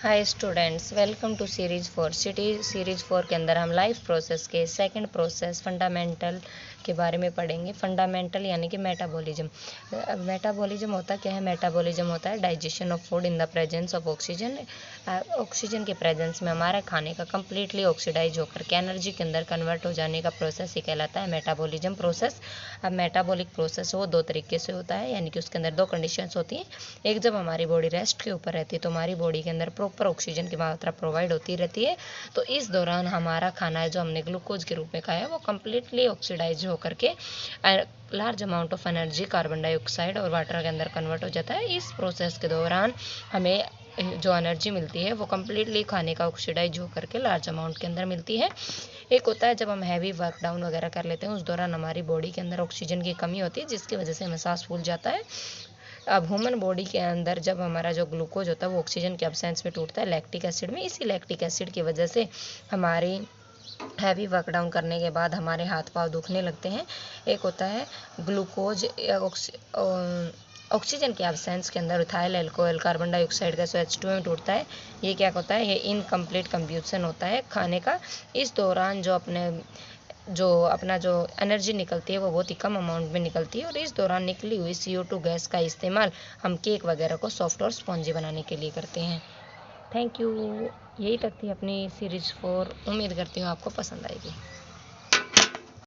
Hi students, welcome to series 4। Series 4 के अंदर हम लाइफ प्रोसेस के सेकंड प्रोसेस फंडामेंटल के बारे में पढ़ेंगे। फंडामेंटल यानी कि मेटाबॉलिज्म। मेटाबॉलिज्म होता क्या है? मेटाबॉलिज्म होता है digestion of food in the presence of oxygen. Oxygen के प्रेजेंस में हमारे खाने का कम्प्लीटली ऑक्सीडाइज होकर के एनर्जी के अंदर कन्वर्ट हो जाने का प्रोसेस ही कहलाता है मेटाबॉलिज्म प्रोसेस। अब मेटाबॉलिक प्रोसेस वो दो तरीके से होता है, यानी कि उसके अंदर दो कंडीशंस होती हैं। एक, जब हमारी बॉडी रेस्ट के ऊपर रहती है तो हमारी बॉडी के अंदर प्रॉपर ऑक्सीजन की मात्रा प्रोवाइड होती रहती है, तो इस दौरान हमारा खाना है जो हमने ग्लूकोज के रूप में खाया है वो कम्प्लीटली ऑक्सीडाइज होकर के large amount of energy carbon dioxide और वाटर के अंदर कन्वर्ट हो जाता है। इस प्रोसेस के दौरान हमें जो एनर्जी मिलती है वो कम्प्लीटली खाने का ऑक्सीडाइज होकर के लार्ज अमाउंट के अंदर मिलती है। एक होता है जब हम हैवी वर्क डाउन वगैरह कर लेते हैं, उस दौरान हमारी बॉडी के अंदर ऑक्सीजन की कमी होती है जिसकी वजह से हमें सांस फूल जाता है। अब ह्यूमन बॉडी के अंदर जब हमारा जो ग्लूकोज होता है वो ऑक्सीजन के एब्सेंस में टूटता है लैक्टिक एसिड में। इसी लैक्टिक एसिड की वजह से हमारी हैवी वर्क डाउन करने के बाद हमारे हाथ पांव दुखने लगते हैं। एक होता है ग्लूकोज ऑक्सीजन के एब्सेंस के अंदर इथाइल अल्कोहल कार्बन डाइऑक्साइड का H2 में टूटता है। ये क्या होता है? ये इनकम्प्लीट कंब्यूशन होता है खाने का। इस दौरान अपना जो एनर्जी निकलती है वो बहुत ही कम अमाउंट में निकलती है, और इस दौरान निकली हुई CO2 गैस का इस्तेमाल हम केक वगैरह को सॉफ्ट और स्पॉन्जी बनाने के लिए करते हैं। Thank you. यही तक थी अपनी सीरीज़ 4। उम्मीद करती हूँ आपको पसंद आएगी।